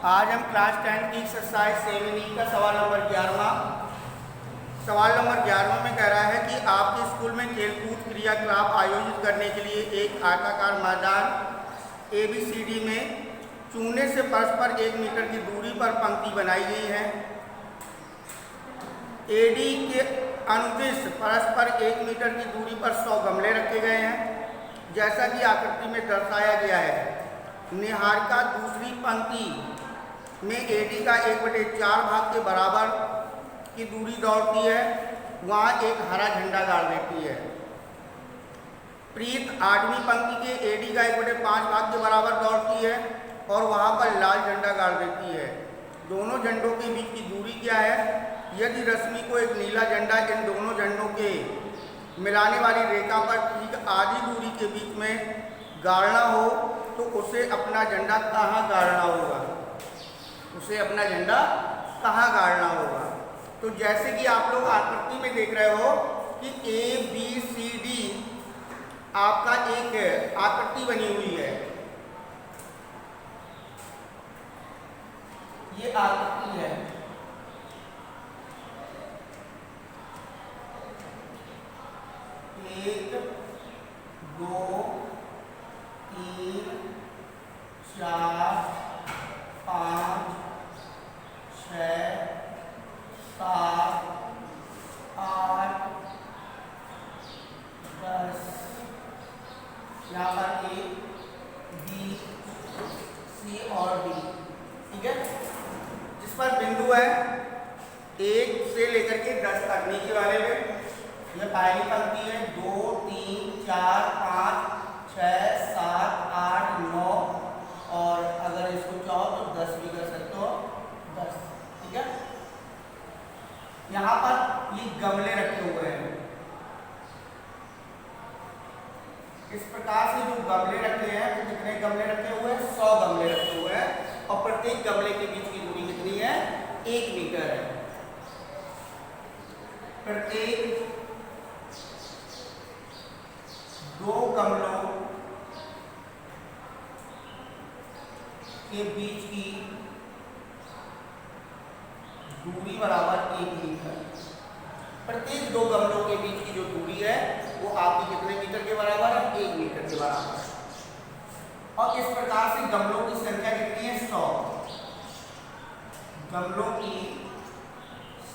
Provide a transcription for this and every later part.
आज हम क्लास 10 की एक्सरसाइज 7 का सवाल नंबर 11वां में कह रहा है कि आपके स्कूल में खेलकूद क्रियाकलाप आयोजित करने के लिए एक आयताकार मैदान ABCD में चूने से परस्पर 1 मीटर की दूरी पर पंक्ति बनाई गई है। AD के अनुदिश परस्पर 1 मीटर की दूरी पर 100 गमले रखे गए हैं, जैसा कि आकृति में दर्शाया गया है। निहारिका दूसरी पंक्ति में AD का 1/4 भाग के बराबर की दूरी दौड़ती है, वहाँ एक हरा झंडा गाड़ देती है। प्रीत 8वीं पंक्ति के AD का 1/5 भाग के बराबर दौड़ती है और वहाँ पर लाल झंडा गाड़ देती है। दोनों झंडों के बीच की दूरी क्या है? यदि रश्मि को एक नीला झंडा इन दोनों झंडों के मिलाने वाली रेखा पर ठीक आधी दूरी के बीच में गाड़ना हो तो उसे अपना झंडा कहाँ गाड़ना होगा? गाड़ना होगा। तो जैसे कि आप लोग आकृति में देख रहे हो कि ABCD आपका एक आकृति बनी हुई है। ये आकृति है। एक, दो, तीन, चार, 5, 6, 7, 8, 10, यहाँ पर A, B, C और D, ठीक है। जिस पर बिंदु है 1 से लेकर के 10 तक नीचे वाले में, यह पहली पंक्ति है। 2, 3, 4, 5, 6, 7, 8, 9 और अगर इसको चाहो तो 10 भी कर सकते हो, 10, ठीक है। यहाँ पर ये गमले रखे हुए हैं। इस प्रकार से जो गमले रखे हैं, तो कितने गमले रखे हुए हैं? 100 गमले रखे हुए हैं और प्रत्येक गमले के बीच की दूरी कितनी है? 1 मीटर है। प्रत्येक 2 गमलों के बीच की दूरी बराबर 1 मीटर। प्रत्येक 2 गमलों के बीच की जो दूरी है वो आपकी कितने मीटर के बराबर है? 1 मीटर के बराबर। और इस प्रकार से गमलों की संख्या कितनी है? 100। गमलों की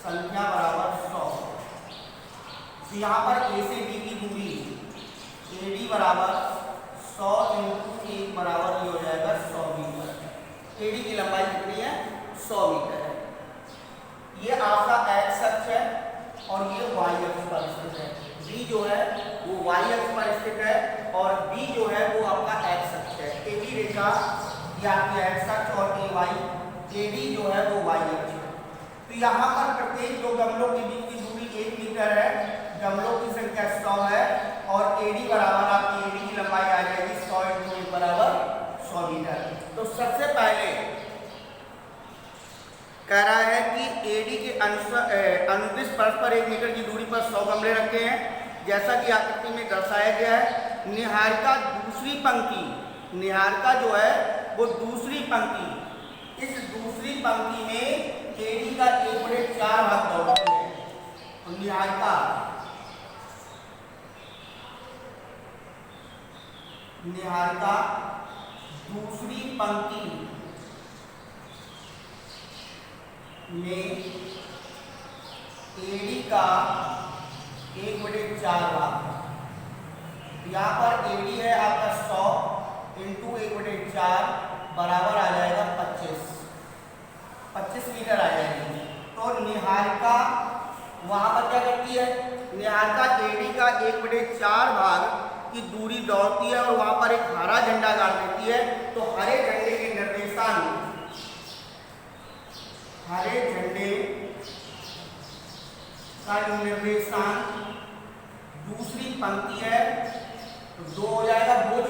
संख्या बराबर 100। तो यहाँ पर A से B की दूरी AD बराबर 100 × 1 बराबर ये हो जाएगा 100 मीटर। AD की लंबाई कितनी है? 100 मीटर है। ये आपका X अक्ष है और ये Y अक्ष पर स्थित है। B जो है वो Y अक्ष पर स्थित है और B जो है वो आपका X अक्ष है। AB रेखा ये आपकी X अक्ष और AD जो है वो Y अक्ष है। तो यहाँ पर प्रत्येक 2 गमलों के बीच की दूरी 1 मीटर है, गमलों की संख्या 100 है और AD बराबर आपकी AD की लंबाई आ जाएगी 100 × 1 बराबर 100 मीटर। तो सबसे पहले कह रहा है कि AD के अनुदिश परस्पर 1 मीटर की दूरी पर 100 गमले रखे हैं, जैसा कि आकृति में दर्शाया गया है। निहारिका दूसरी पंक्ति, निहारिका जो है वो दूसरी पंक्ति, इस दूसरी पंक्ति में AD का 1/4 भाग दौड़ती है। और निहारिका दूसरी पंक्ति में AD का 1/4 भाग। यहाँ पर AD है आपका 100 × 1/4 बराबर आ जाएगा 25 मीटर आ जाएगी। तो निहारिका वहाँ पर क्या करती है? निहारिका AD का 1/4 भाग की दूरी दौड़ती है और वहाँ पर एक हरा झंडा गाड़ देती है। तो हरे झंडे के निर्देशांक दूसरी पंक्ति है तो 2 हो जाएगा भुज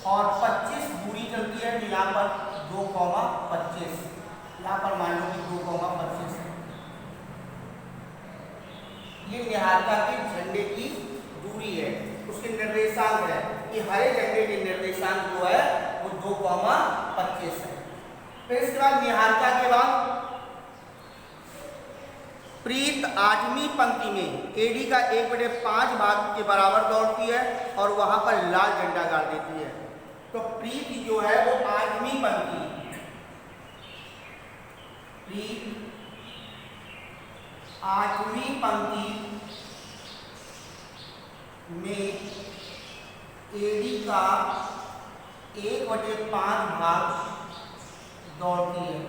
और 25 दूरी चलती है। तो यहाँ पर 2,25, यहाँ पर मान लो कि 2,25 है। ये निहारिका के झंडे की दूरी है, उसके निर्देशांक है कि हरे झंडे के निर्देशांक जो है वो 2,25 है। फिर इसके बाद निहारिका के बाद प्रीत 8वीं पंक्ति में एडी का 1/5 भाग के बराबर दौड़ती है और वहां पर लाल झंडा गाड़ देती है। तो प्रीत जो है वो 8वीं पंक्ति, प्रीत 8वीं पंक्ति में एडी का 1/5 भाग दौड़ती है।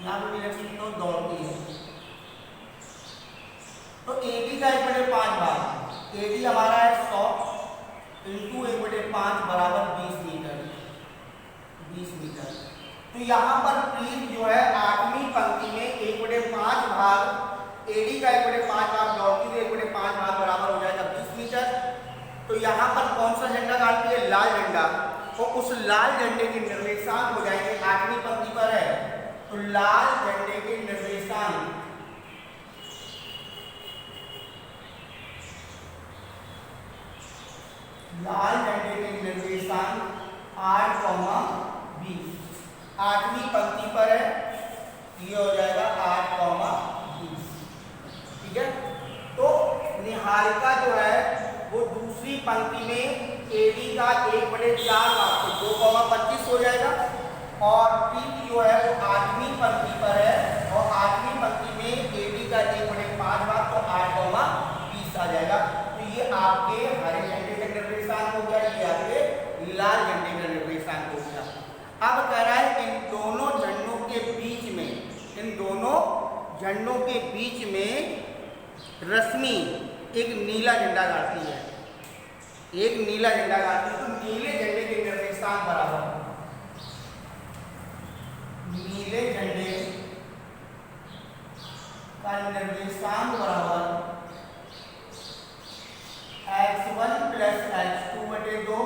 यहाँ पर लिख सकते हो दौड़ती है। तो एडी का 1/5 भाग, एडी हमारा है 100 इंटू 1/5 बराबर 20 मीटर, 20 मीटर। तो यहाँ पर प्रीत जो है 8वीं पंक्ति में 1/5 भाग, एडी का 1/5 भाग दौड़ती है, 1/5 भाग बराबर हो जाएगा 20 मीटर। तो यहाँ पर कौन सा झंडा गाड़ती है? लाल झंडा। तो उस लाल झंडे के निर्देशांक हो जाएंगे, 8वीं पंक्ति पर है तो लाल झंडे के निर्देशांक लाल झंडे के निर्देशांक 8,20, 8वीं पंक्ति पर है, ये हो जाएगा 8,20। ठीक है। तो निहारिका जो है वो दूसरी पंक्ति में एडी का 1/4 भाग, तो 2,25 हो जाएगा। और प्रीत जो है वो 8वीं पंक्ति पर है और 8वीं पंक्ति में एडी का 1/5 भाग, तो 8,20 आ जाएगा। तो ये आपके हरे झंडे का निर्देशांक हो गया, ये आपके लाल झंडे का निर्देशांक हो गया। अब कह रहा है इन दोनों झंडों के बीच में, इन दोनों झंडों के बीच में रश्मि एक नीला झंडा गाड़ती है, एक नीला झंडा गाड़ती है। तो नीले झंडे के निर्देशांक बराबर, नीले झंडे का निर्देशांक बराबर x1 plus x2/2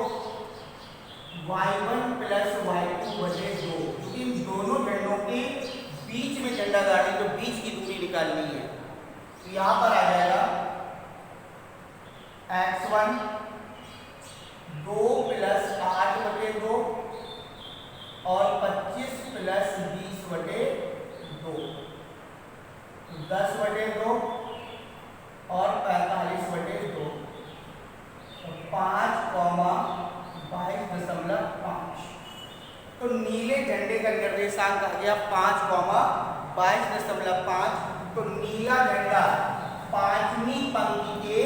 y1 plus y2/2। इन दोनों झंडों के बीच में झंडा गाड़ी, तो बीच की दूरी निकालनी है। तो यहां पर आ जाएगा x1 2 प्लस 8/2 और 25 प्लस 20/2, 10/2 और 45/2, 5,22.5। तो नीले झंडे का निर्देशांक आ गया 5,22.5। तो नीला झंडा 5वीं पंक्ति के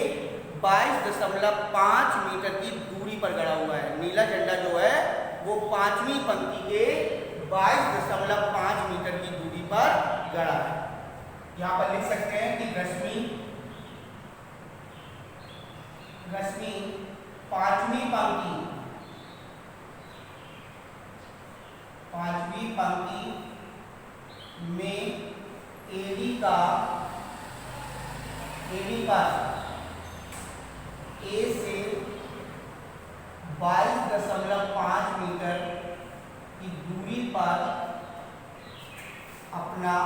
22.5 मीटर की दूरी पर गड़ा हुआ है। नीला झंडा जो है वो 5वीं पंक्ति के 22.5 मीटर की दूरी पर गड़ा है। यहाँ पर लिख सकते हैं कि रश्मि 5वीं पंक्ति में एडी पर ए से 22.5 मीटर की दूरी पर अपना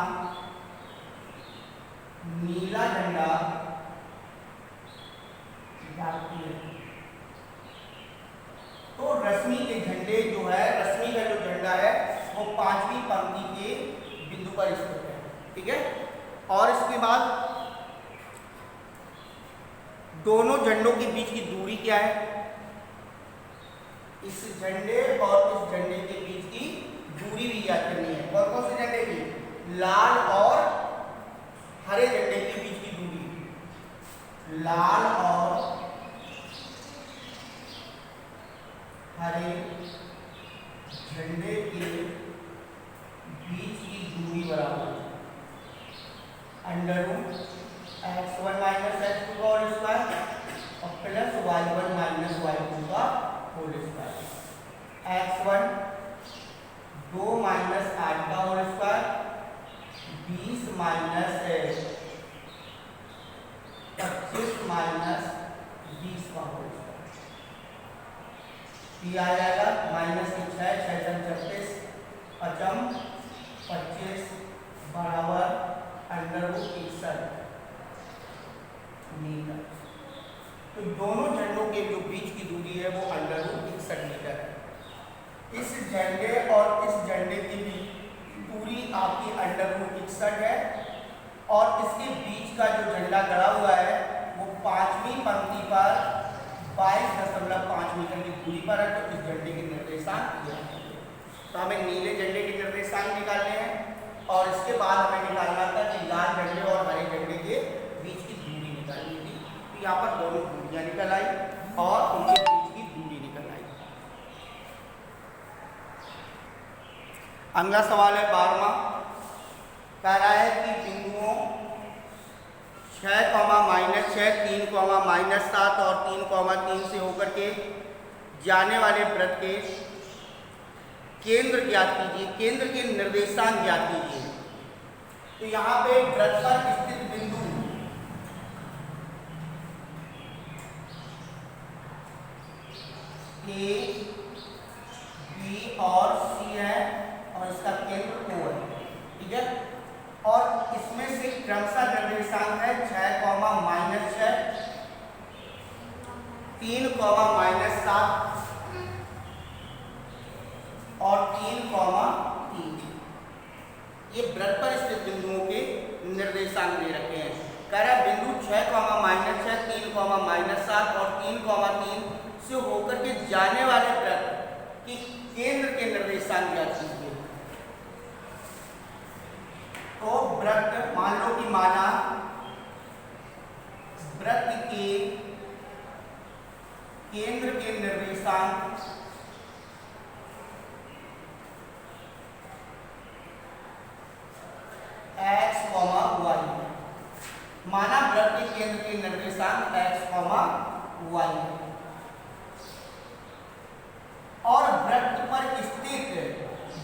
नीला झंडा गाड़ती है। तो रश्मि के झंडे जो है, रश्मि का जो झंडा है वो 5वीं पंक्ति के बिंदु पर स्थित है। ठीक है। और इसके बाद दोनों झंडों के बीच की दूरी क्या है? इस झंडे और इस झंडे के बीच की दूरी भी याद करनी है। कौन कौन से झंडे की? लाल और हरे झंडे के बीच की दूरी, लाल और हरे झंडे के बीच की दूरी बराबर √(x1 - x2) का होल स्क्वायर और प्लस y1 - y2 का होल स्क्वायर। x1 2 - 8 का होल स्क्वायर, 20 - 25 - 20 का होल स्क्वायर। ये आ जाएगा -6 पचम 25 बराबर √61 मीटर। तो दोनों झंडों के जो बीच की दूरी है वो √61 मीटर है। इस झंडे और इस झंडे के बीच दूरी आपकी √61 है और इसके बीच का जो झंडा गड़ा हुआ है वो 5वीं पंक्ति पर 22.5 मीटर की दूरी पर है। तो इस झंडे के निर्देशांक ये हैं। तो हमें नीले झंडे के निर्देशांक निकालने हैं और इसके बाद हमें निकालना था कि लाल झंडे और हरे झंडे के बीच की दूरी निकालनी थी। तो यहाँ पर दोनों दूरियां निकल आई और उनके बीच की दूरी निकल आई। अगला सवाल है 12वां। कह रहा है कि बिंदुओं 6, -6, 3, -7 और 3, 3 से होकर के जाने वाले वृत्त के केंद्र ज्ञात कीजिए, केंद्र के निर्देशांक ज्ञात कीजिए। तो यहाँ पे वृत्त पर स्थित बिंदु A, B और C है और इसका केंद्र O है, ठीक है। और इसमें से क्रमशः निर्देशांक है 6, -6, 3, -7 और 3, 3। ये वृत्त पर स्थित बिंदुओं के निर्देशांक दे रखे हैं। कह रहा है बिंदु 6, -6, 3, -7 और 3, 3 से होकर के जाने वाले वृत्त की केंद्र के निर्देशांक ज्ञात कीजिए। तो वृत्त मान लो कि माना वृत्त के केंद्र के निर्देशांक x, y। माना वृत्त के केंद्र के निर्देशांक x, y और वृत्त पर स्थित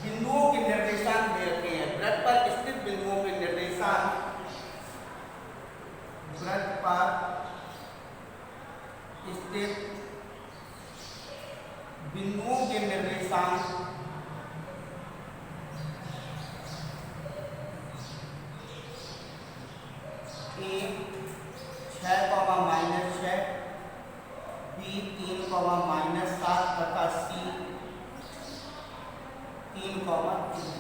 बिंदुओं के निर्देशांक दे रखे हैं। वृत्त पर स्थित बिंदुओं के निर्देशांक वृत्त पर स्थित बिंदुओं के निर्देशांक A 6, -6, B 3, -7 तथा C 3, 3।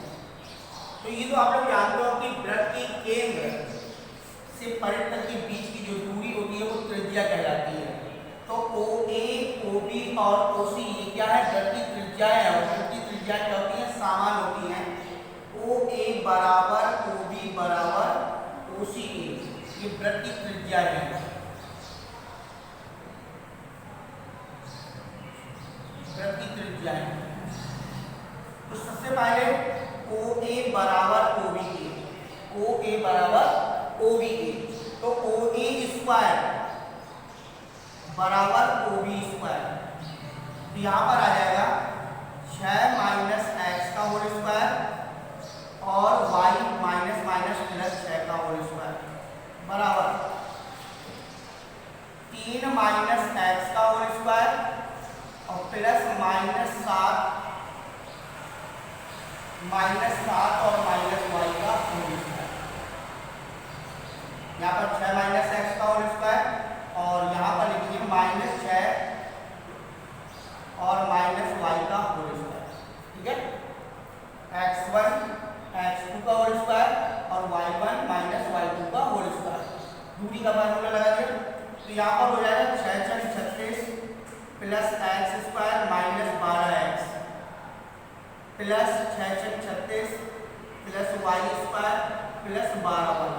तो ये तो आप लोग जानते हो कि वृत्त के केंद्र से परिध तक के बीच की जो दूरी होती है वो त्रिज्या कहलाती है। तो OA, OB और OC ये क्या है? वृत्त की त्रिज्याएं हैं और वृत्त की त्रिज्याएं क्या होती हैं? समान होती हैं। OA बराबर OB बराबर OC ये वृत्त की त्रिज्या है। वृत्त की त्रिज्या है। तो सबसे पहले OA बराबर OB के, OA बराबर OB के, तो OA स्क्वायर बराबर OB स्क्वायर। तो यहाँ पर आ जाएगा 6 - x का होल स्क्वायर और y - 6 का होल स्क्वायर बराबर 3 - x का होल स्क्वायर और प्लस -7 और -y का होल स्क्वायर। यहाँ पर 6 - x का होल स्क्वायर और यहाँ पर लिखिए -6 और -y का होल स्क्वायर, ठीक है। x1 x2 का होल स्क्वायर और y1 - y2 का होल स्क्वायर। दूरी का फार्मूला लगा दिया। तो यहाँ पर हो जाएगा 6 × 36 plus x square -12x plus 6 × 36 plus y square plus 12y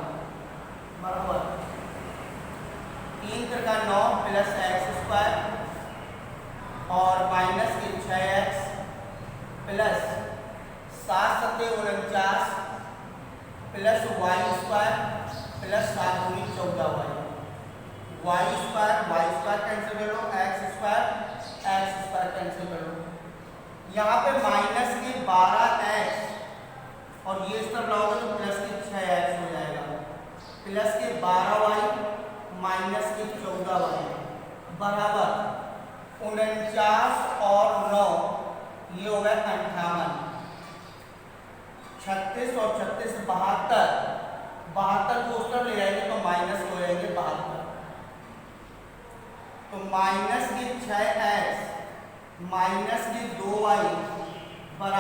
बराबर 3 × 9 प्लस x स्क्वायर और minus 6x plus 7 × 7 = 49 plus y square plus 7 × 14y y square cancel कर लो, x स्क्वायर कैंसिल कर लो। यहाँ पे माइनस के 12x और ये इस तरफ लाओगे तो प्लस के 6x हो जाएगा, प्लस के 12y माइनस के 14y बराबर 49 और 9 ये हो गया 58। 36 और 36 72 को उस तरफ ले जाएंगे तो माइनस हो जाएंगे 72। तो माइनस के 6x माइनस के 2y बराबर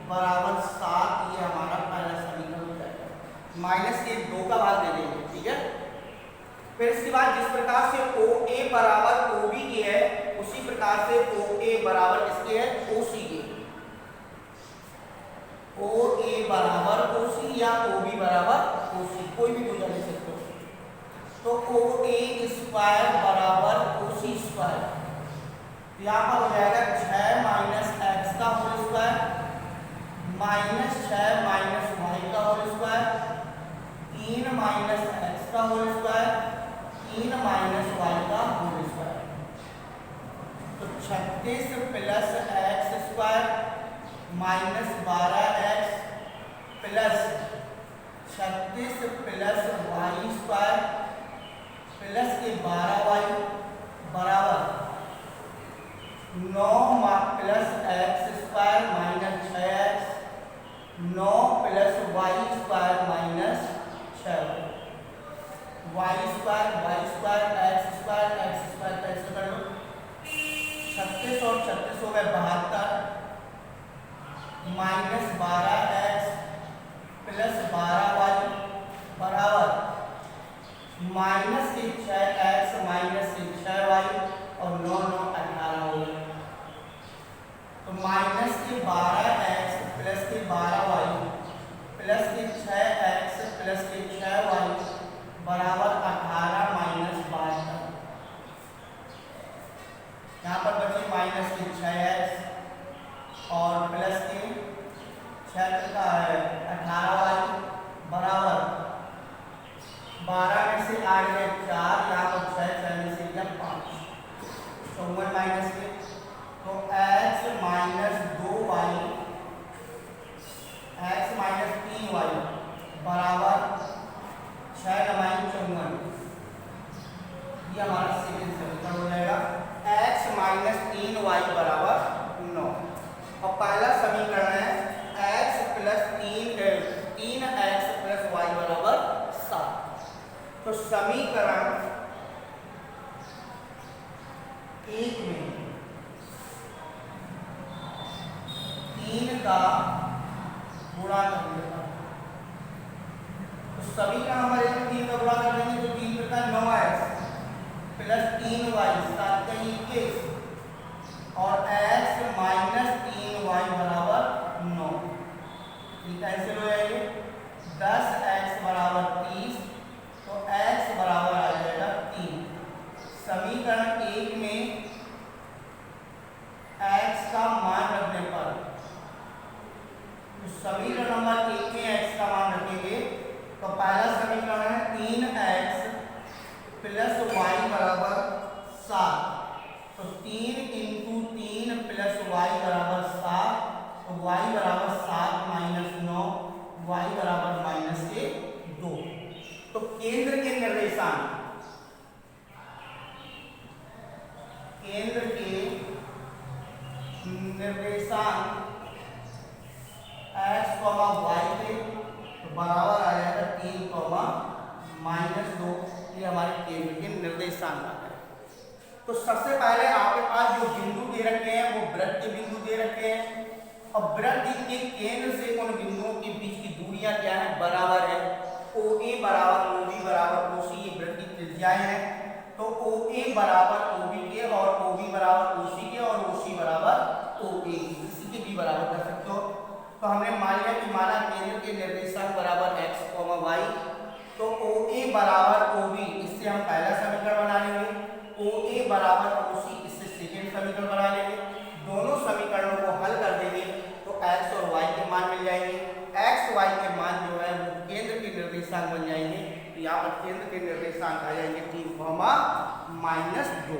बराबर 7, ये हमारा पहला समीकरण हो जाएगा। माइनस के 2 का भाग दे देंगे, ठीक है। फिर इसके बाद जिस प्रकार से OA बराबर OB की है, उसी प्रकार से OA बराबर इसके है OC की। OA बराबर OC या OB बराबर OC, कोई भी गुंजा ले सकते हो। तो OA स्क्वायर बराबर OC स्क्वायर, यहाँ पर हो जाएगा 6 माइनस एक्स का whole square minus 6 minus Y का होल स्क्वायर 3 माइनस एक्स का होल स्क्वायर 3 माइनस वाई का होल स्क्वायर। तो 36 plus X square minus 12x plus 36 plus Y square plus के 12y बराबर 9 plus X square minus 6x 9 plus Y square minus 6 Y square X square cancel कर लो। 36 और 36 हो गए 72 minus 12x plus 12y बराबर minus के 6x minus के 6y और 9 9 18 हो गए। तो माइनस के 12x प्लस के 12y प्लस के 6x प्लस के 6y बराबर 18 माइनस 12। यहाँ पर बचे माइनस के 6x और प्लस के 6 का 18y बराबर 12 में से 8 गए 4, यहाँ पर 6 में से 5 54 माइनस के। तो x minus 2y x minus 3y बराबर 6 9 54, ये हमारा सेकंड समीकरण हो जाएगा। x माइनस 3y बराबर 9 और पहला समीकरण है x plus 3x plus y बराबर 7। तो समीकरण 1 में 3 का गुणा कर देगा। तो समीकरण हमारे 3 का गुणा कर देंगे तो 3 का 9x प्लस 3y 7 का 21 और x माइनस 3y बराबर 9, ये कैंसिल हो जाएंगे। 10x बराबर 30, तो x बराबर आ जाएगा 3। समीकरण 1 में x का मान रखने पर, तो समीकरण नंबर 1 में x का मान रखेंगे तो पहला समीकरण है 3x प्लस y बराबर 7, तो 3 इंटू 3 प्लस y बराबर 7, तो y बराबर 7 माइनस 9, y बराबर माइनस के 2। तो केंद्र के निर्देशांक x, y के तो बराबर आ जाएगा 3, माइनस 2, ये हमारे केंद्र के निर्देशांक आ गए। तो सबसे पहले आपके पास जो बिंदु दे रखे हैं वो वृत्त के बिंदु दे रखे हैं और वृत्त के केंद्र से उन बिंदुओं के बीच की दूरियां क्या है, बराबर है। OA बराबर OB बराबर OC, ये वृत्त की त्रिज्याएं हैं। तो OA बराबर OB के और OB बराबर OC के और OC बराबर OA, इसी के भी बराबर कर सकते हो। तो हमने मान लिया कि माना केंद्र के निर्देशांक बराबर x, y, तो OA बराबर OB, इससे हम पहला समीकरण बना लेंगे। OA बराबर OC, इससे सेकंड समीकरण बना लेंगे। दोनों समीकरणों को हल कर देंगे तो x और y के मान मिल जाएंगे। x, y के मान जो है वो केंद्र के निर्देशांक बन जाएंगे। तो यहाँ पर केंद्र के निर्देशांक आ जाएंगे 3, -2।